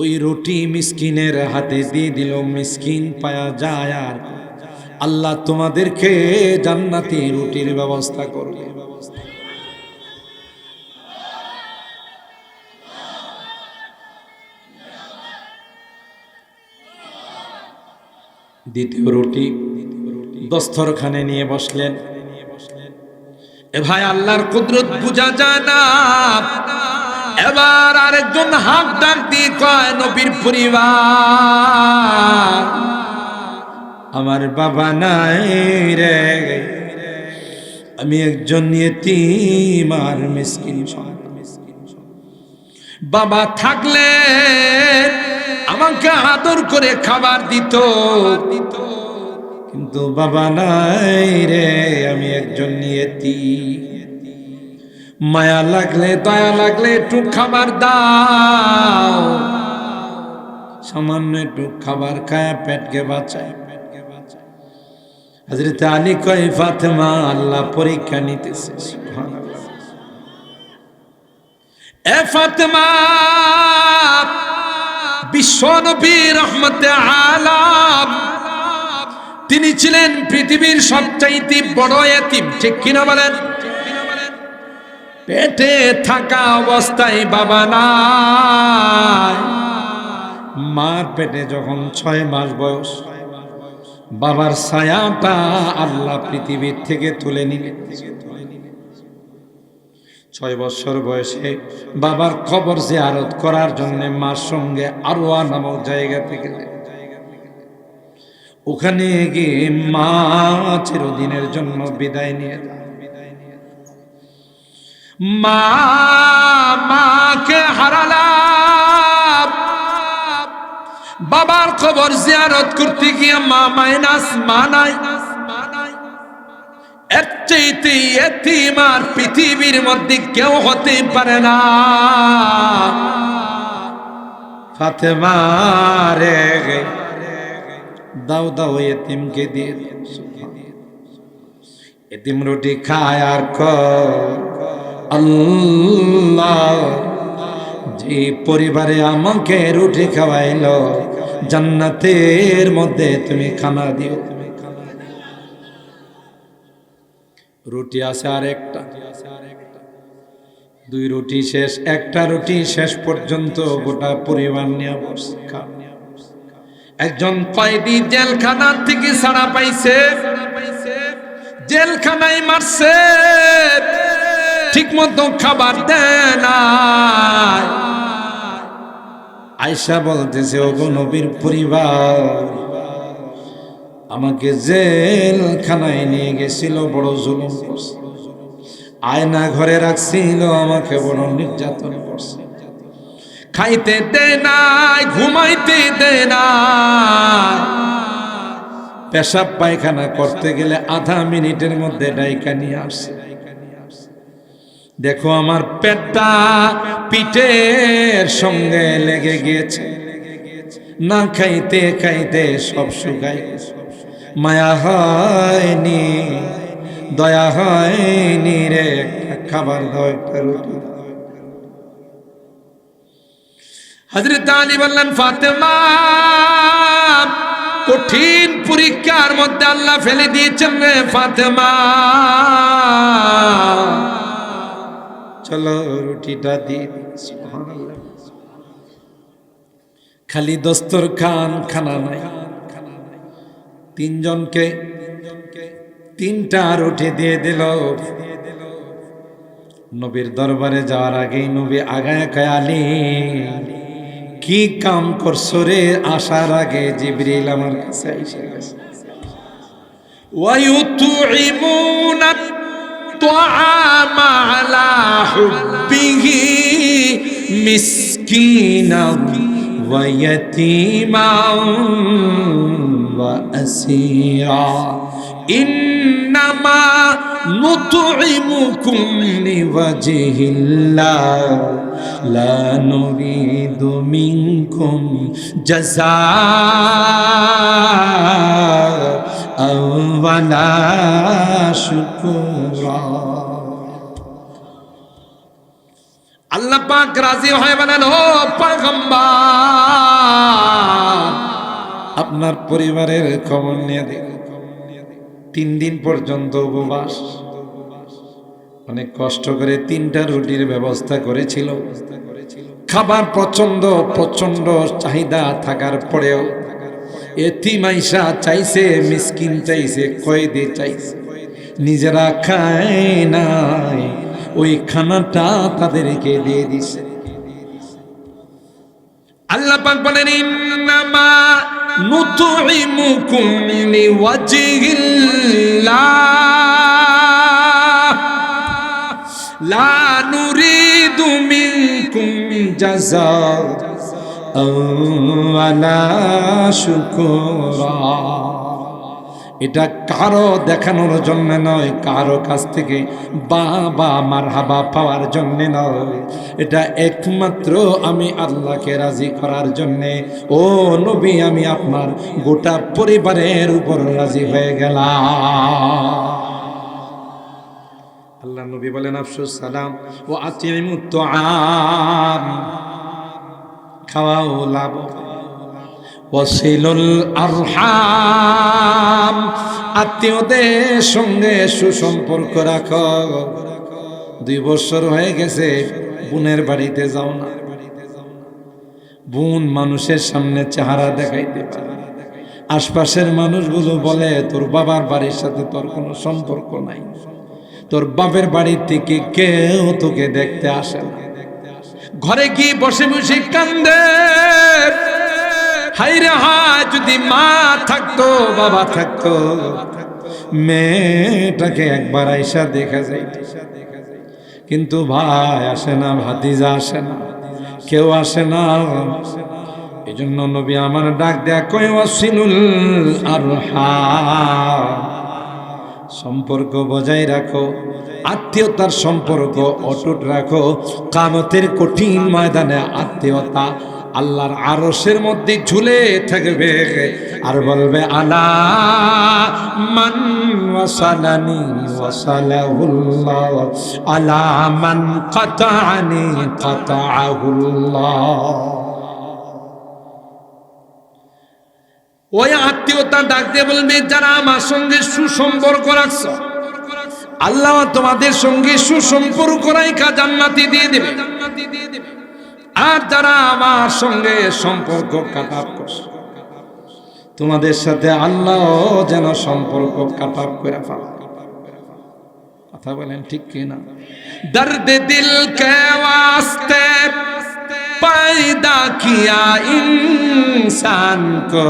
ওই রুটি মিসকিনের হাতে দিয়ে দিল। মিসকিন পায়া যায়, আর আল্লাহ তোমাদেরকে জান্নাতি রুটির ব্যবস্থা করবে। দ্বিতীয় রুটি দস্তরখানে নিয়ে বসলেন। এ ভাই, আল্লাহর কুদরত বুঝা যায় না। এবার আরেকজন হাত ডাক দিয়ে কয়, নবীর পরিবার, আমার বাবা নাই রে, আমি একজন ইয়েতিম আর মিসকিন। বাবা থাকলে আমাকে আদর করে খাবার দিত, কিন্তু বাবা নাই রে, আমি একজন ইয়েতিম। মায়া লাগলে, দয়া লাগলে একটু খাবার দাও। সামান্য একটু খাবার খায় পেটকে বাঁচায়। হযরত আলী কয় ফাতেমা আল্লাহ পরীক্ষা নিতেছে। সুবহানাল্লাহ। এ ফাতেমা, বিশ্বনবী রহমতে আলাম, তিনি ছিলেন পৃথিবীর সবচাইতে বড় এতিম, ঠিক কিনা বলেন? পেটে থাকা অবস্থায় বাবা নাই, মার পেটে যখন 6 মাস বয়স, বাবার ছায়াটা আল্লাহ পৃথিবীর থেকে তুলে নিলেন। 6 বছর বয়সে বাবার কবর জিয়ারত করার জন্য মার সঙ্গে আরওয়া নামক জায়গা থেকে ওখানে গিয়ে মা চিরদিনের জন্য বিদায় নিয়ে যায়। মাকে হারালাম, বাবার কবর জিয়ারত করতে গিয়ে মা মাইনাস মা নাই। এর চাইতে এতিম আর পৃথিবীর মধ্যে কেউ হতে পারে না। ফাতেমা রে, দাও দাও এতিমকে দিয়ে দাও। এতিম রুটি খায় আর আল্লাহ, যে পরিবারে আমাকে রুটি খাওয়াইলো জান্নাতের মধ্যে তুমি খানা দিও। রুটি আছে আর একটা, 2 রুটি শেষ, একটা রুটি শেষ পর্যন্ত গোটা পরিবার নিয়ে বসে। একজন কয়েদি জেলখানা থেকে ছাড়া পাইছে, জেলখানায় মারছে, ঠিক মতো খাবার দেয় না। আয়েশা বলতেছে, ওগো নবীর পরিবার, আমাকে জেলখানায় নিয়ে গেছিল, বড় জুলুম করছে, আয়না ঘরে রাখছিল, আমাকে বড় নির্যাতন করছে, খাইতে দেয় না, ঘুমাইতে দেয় না, পেশাব পায়খানা করতে গেলে আধা মিনিটের মধ্যে ডাইকা নিয়ে আসে। দেখো আমার পেটটা পিঠের সঙ্গে লেগে গিয়েছে, না খাইতে খাইতে সব শুকাই গেছে, মায়া হয়নি, দয়া হয়নি রে, একটা খাবার দাও, একটা রুটি। হযরত আলী বললেন, ফাতেমা, কঠিন পরীক্ষার মধ্যে আল্লাহ ফেলে দিয়েছেন রে ফাতেমা, চলো রুটিটা দিয়ে। সুবহানাল্লাহ। খালি দস্তরখান, খানা নাই। 3 জনকে 3টা রুটি দিয়ে দিল। নবীর দরবারে যাওয়ার আগেই নবী আগায় কয়, আলী কি কাম করছো রে? আসার আগে জিবরিল আমার কাছে এসে গেছে। ওয়ায়ুতুইমুনা الطعام على حبه مسكينا ويتيما وأسيرا إنما نطعمكم لوجه الله لا نريد منكم جزاء ولا شكورا। আল্লাহ পাক রাজি হয়ে বলেন, ও পয়গম্বর, আপনার পরিবারের খবর নিয়ে দিন। 3 দিন পর্যন্ত উপবাস, অনেক কষ্ট করে 3টা রুটির ব্যবস্থা করেছিল। খাবার প্রচন্ড প্রচন্ড চাহিদা থাকার পরেও এতিম আয়েশা চাইছে, মিসকিন চাইছে, কয়েদি চাইছে, নিজেরা খায় নাই, ওই খানাটা তাদেরকে দিয়ে দিছে। আল্লাহ পাক বলেন, ইন্নামা নুতুইমুকুম লিওয়াজহিল্লাহ লা নুরিদু মিনকুম জাযাআ ওয়ালা শুকুরা। এটা কারো দেখানোর জন্য নয়, কারো কাছ থেকে বাবা মারহাবা পাওয়ার জন্য নয়, এটা একমাত্র আমি আল্লাহকে রাজি করার জন্যে। ও নবী, আমি আপনার গোটা পরিবারের উপর রাজি হয়ে গেলাম। আল্লাহ নবী বলেন আফসুস সালাম ও আতিমুত তুআম, খাওয়াও লাভ, ওয়াসিলুল আরহাম, আত্মীয়দের সঙ্গে সুসম্পর্ক রাখো। 2 বছর হয়ে গেছে বোনের বাড়িতে যাও না। বোন মানুষের সামনে চেহারা দেখাইতে পারে, আশপাশের মানুষগুলো বলে তোর বাবার বাড়ির সাথে তোর কোনো সম্পর্ক নাই, তোর বাপের বাড়ির থেকে কেউ তোকে দেখতে আসে না। ঘরে কি বসে বসে কান্দে, হায়রে হায় যদি মা থাকতো বাবা থাকতো, মেয়েটাকে একবার আইসা দেখা যায়। কিন্তু ভাই আসে না, ভাতিজা আসে না, কেউ আসে না। এই জন্য নবী আমার ডাক দেয়া কয় ওয়াসিলুল আরহাম, সম্পর্ক বজায় রাখো, আত্মীয়তার সম্পর্ক অটুট রাখো। কিয়ামতের কঠিন ময়দানে আত্মীয়তা আল্লাহর আরশের মধ্যে ঝুলে থাকবে আর বলবে আলা মান ওয়াসালানি ওয়াসালাহুল্লাহ, আলা মান কাতাআনি কাতাআহুল্লাহ। ওই আত্মীয়তা ডাক দিয়ে বলবে যারা আমার সঙ্গে সুসম্পর্ক রাখছো, আল্লাহ তোমাদের সঙ্গে সুসম্পর্ক রাখা জান্নাতি দিয়ে দেবে। আর যারা আমার সঙ্গে সম্পর্ক কাটাপ করছে, তোমাদের সাথে আল্লাহ যেন সম্পর্ক কাটাপ করে ফেলে। কথা বলেন ঠিক কিনা? দর্দ দিল কে ওয়াস্তে पैदा किया इंसान को,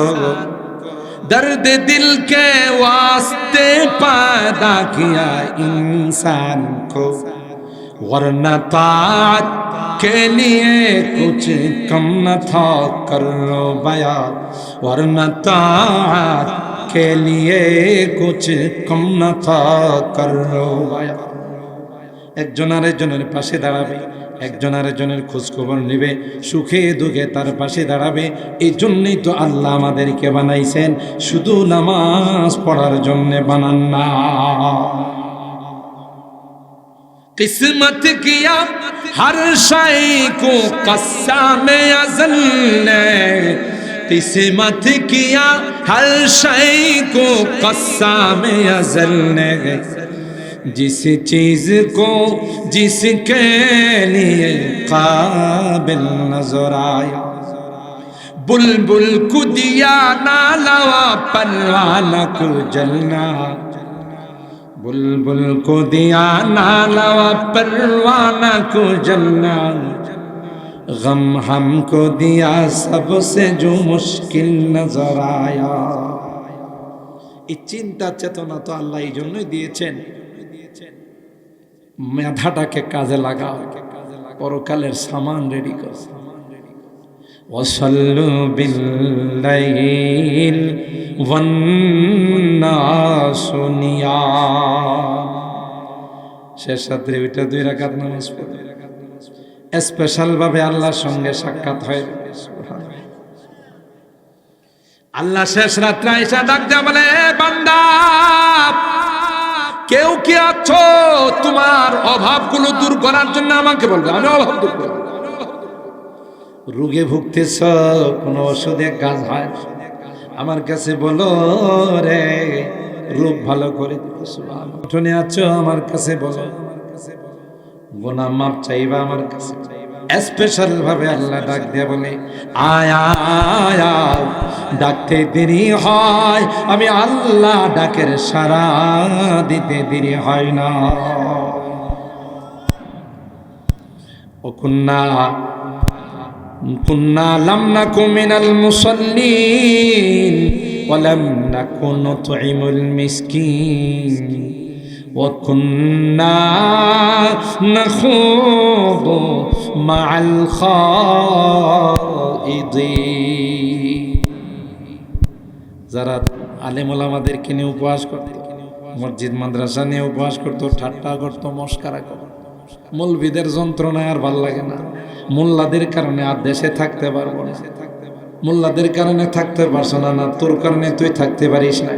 दर्द दिल के वास्ते पैदा किया इंसान को, वरना ताअत के लिए कुछ कम न था कर लो बया, वरना ताअत के लिए कुछ कम न था कर लो बया। একজন আরেকজনের পাশে দাঁড়াবে, একজন আরেকজনের খোঁজ খবর নেবে, সুখে দুঃখে তার পাশে দাঁড়াবে। এই জন্যই তো আল্লাহ আমাদেরকে বানাইছেন, শুধু নামাজ পড়ার জন্য বানান না। কিসমত কিয়া হর শাই কো কসামে আজল নে, কিসমত কিয়া হর শাই কো কসামে আজল নে, जिस चीज को जिसके लिए काबिल नजर आया, बुलबुल को दिया ना लवा परवाना को जलना, बुलबुल को दिया ना लवा परवाना को जलना, गम हमको दिया सबसे जो मुश्किल नजर आया। এই চিন্তা চেতনা তো আল্লাহ এই জন্যই দিয়েছেন, মেধাটাকে কাজে লাগাও, পরকালের সামান রেডি করো। ওয়াসাল্লু বিল্লাইল ওয়ান নাসু নিয়াম। শেষ রাত্রে ওইটা 2 রাকাত নামাজ পড়ে স্পেশাল ভাবে আল্লাহর সঙ্গে সাক্ষাৎ হয়। আল্লাহ শেষ রাত্রে এসে ডাক দেয়া বলে, বান্দা কেউ কি আছো তোমার অভাবগুলো দূর করার জন্য আমাকে বলবে, আমি অভাব দূর করব। রোগে ভুগতেছ, কোনো ওষুধে কাজ হয়, আমার কাছে বলো রে, রোগ ভালো করে দিব। সুবহানাল্লাহ। উঠোনে আছো, আমার কাছে বলো, গুনাহ মাপ চাইবা আমার কাছে। স্পেশাল ভাবে আল্লাহ ডাক দিয়ে বলে, আয়া আয়া, ডাকতে দেরি হয়, আমি আল্লাহ ডাকের সাড়া দিতে দেরি হয় না। ও কুন্না কুন্না লাম নাকু মিনাল মুসাল্লিন ওয়া লাম নাকু নুতঈমুল মিসকিন ওয়া কুন্না নাখুদু মাআল খাইদিন। যারা আলেম ওলামাদেরকে নিয়ে উপহাস করত, মসজিদ মাদ্রাসা নিয়ে উপহাস করত, ঠাট্টা করত, মস্কারা করত। মৌলবীদের যন্ত্রণায় আর ভাল লাগে না। মোল্লাদের কারণে আর দেশে থাকতে পারবো না। মোল্লাদের কারণে থাকতে পারছো না, তোর কারণে তুই থাকতে পারিস না।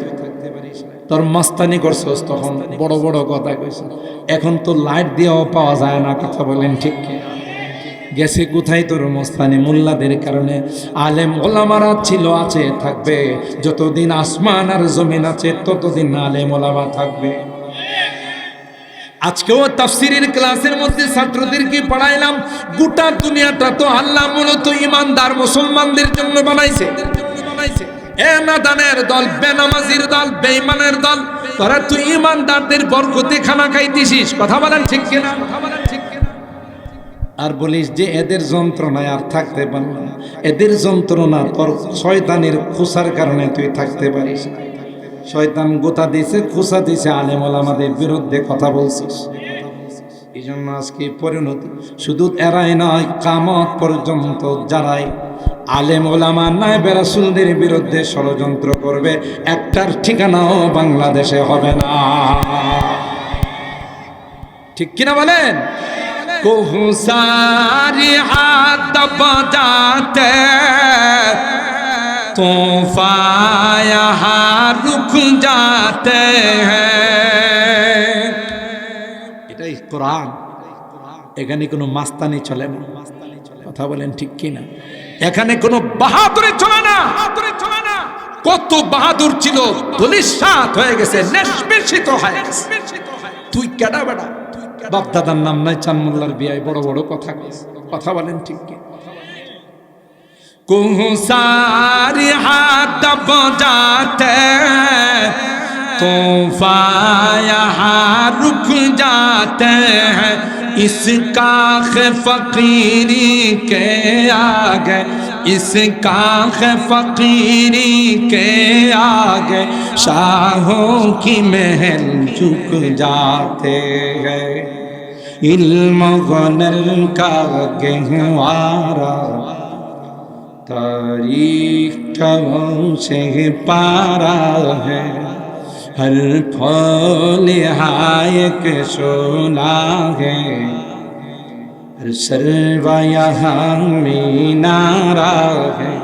তোর মাস্তানি করছস, তখন বড় বড় কথা কইছ। এখন তো লাইট দিয়েও পাওয়া যায় না, কথা বলেন ঠিক কি? গেছে কোথায় তোর মস্তানি? মোল্লাদের কারণে। আলেম ওলামারা ছিল, আছে, থাকবে। যতদিন আসমান আর জমিন আছে ততদিন আলেম ওলামা থাকবে। আজকেও তাফসীরের ক্লাসের মধ্যে ছাত্রদেরকে পড়াইলাম, গোটা দুনিয়াটা তো আল্লাহ মূলত ইমানদার মুসলমানদের জন্য বানাইছে। এ নাদানের দল, বেনামাজির দল, বেঈমানের দল, তোরা তুই ইমানদারদের বরকতে খানা খাইতেছিস। কথা বলেন ঠিক কিনা? আর বলিস যে এদের যন্ত্রণায় আর থাকতে পারব না। এদের যন্ত্রণা তোর শয়তানের খুসার কারণে তুই থাকতে পারিস না। শয়তান গোতা দিছে, খুসা দিছে, আলেম ওলামাদের বিরুদ্ধে কথা বলছিস। এই জন্য আজকে পরিণতি শুধু এরাই নয়, কিয়ামত পর্যন্ত যারাই আলেম ওলামা নায়েবে রাসূলদের বিরুদ্ধে ষড়যন্ত্র করবে, একটার ঠিকানাও বাংলাদেশে হবে না। ঠিক কিনা বলেন? কোহু সারি হাত বাজাতে तूफ़ान यहाँ रुक जाते हैं। এটাই কোরআন। এখানে কোনো মাস্তানি চলে না। কথা বলেন ঠিক কি না? এখানে কোনো বাহাদুরি চলে না। কত বাহাদুর ছিল ধূলিসাৎ হয়ে গেছে, নিষ্পেষিত হয়ে গেছে। তুই কেডা বেটা? বাপ দাদার নাম নাই, চান মোল্লার বিয়ায় বড় বড় কথা কইছে। কথা বলেন ঠিক কি? कोहू सारी हाथ दब जाते तूफ़ान यहाँ रुक जाते हैं। इसका फ़कीरी के आगे, इसका फ़कीरी के आगे शाहों की महल झुक जाते हैं। इल्म हुनर का गहवारा तारीख से पारा है। हर फूल हायक सोना है, हर सरवा यहाँ मीनारा है।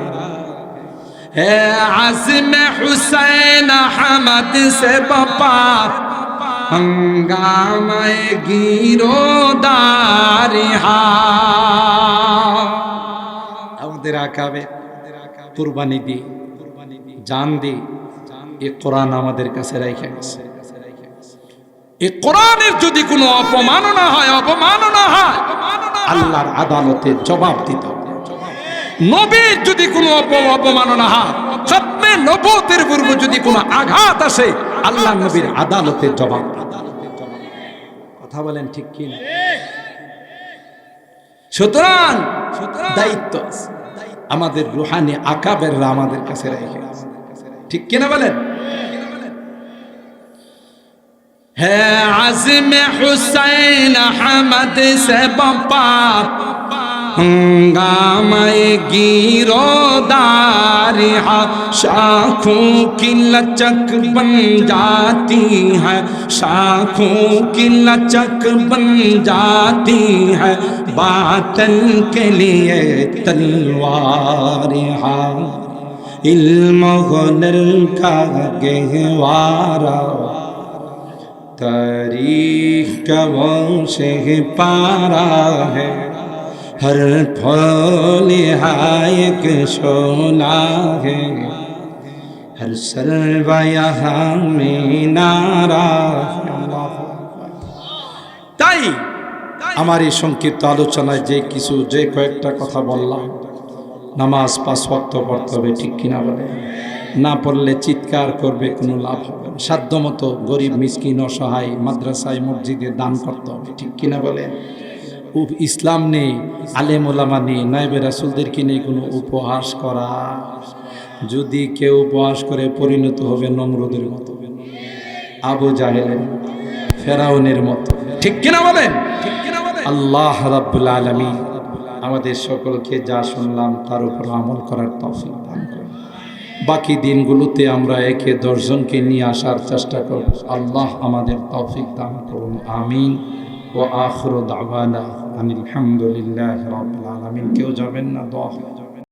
आज़म हुसैन अहमद से बपा हंगामा गिरोदारी আমাদের আকাবে কুরবানি দি, জান দি, এই কোরআন আমাদের কাছে রাইখা গেছে। এই কোরআনের যদি কোনো অপমাননা হয়, আল্লাহর আদালতে জবাব দিতে হবে। নবীর যদি কোনো অপমাননা হয়, খতমে নবুয়তের পূর্বে যদি কোনো আঘাত আসে, আল্লাহ নবীর আদালতে জবাব দিতে হবে। কথা বলেন ঠিক কি না? সুতরাং দায়িত্ব আমাদের রুহানি আকাবেররা আমাদের কাছে রেখে গেছে। ঠিক কিনা বলেন? হে আজমে হুসাইন আহমদ সে বাপা हंगामे गिरोदारी शाखों की लचक बन जाती है, शाखों की लचक बन जाती है। बातन के लिए तलवार इल्म हुनर का गहवारा तारीख का वो से पारा है। हर फूल हायक सोना है, हर सरवा यहाँ मीनारा। তাই আমার এই সংক্ষিপ্ত আলোচনায় যে কয়েকটা কথা বললাম, নামাজ 5 ওয়াক্ত পড়তে হবে, ঠিক কিনা বলে? না পড়লে চিৎকার করবে, কোনো লাভ হবে না। সাধ্যমতো গরিব মিসকিন অসহায় মাদ্রাসায় মসজিদে দান করতে হবে, ঠিক কিনা বলে? ইসলাম নেই, আলেম ওলামা নেই, নায়েবে রাসূলদেরকে নিয়ে কোনো উপহাস করা, যদি কেউ উপহাস করে পরিণত হবে নমরুদের মতো, আবু জাহেলের, ফেরাউনের মতো, ঠিক কিনা বলেন? আল্লাহ রাব্বুল আলামিন আমাদের সকলকে যা শুনলাম তার উপর আমল করার তৌফিক দান করুন। বাকি দিনগুলোতে আমরা একে 10 জনকে নিয়ে আসার চেষ্টা করব। আল্লাহ আমাদের তৌফিক দান করুন, আমিন। ওয়া আখিরু দাওয়ানা আনিল হামদুলিল্লাহি রাব্বিল আলামিন। কেউ যাবেন না, দোয়া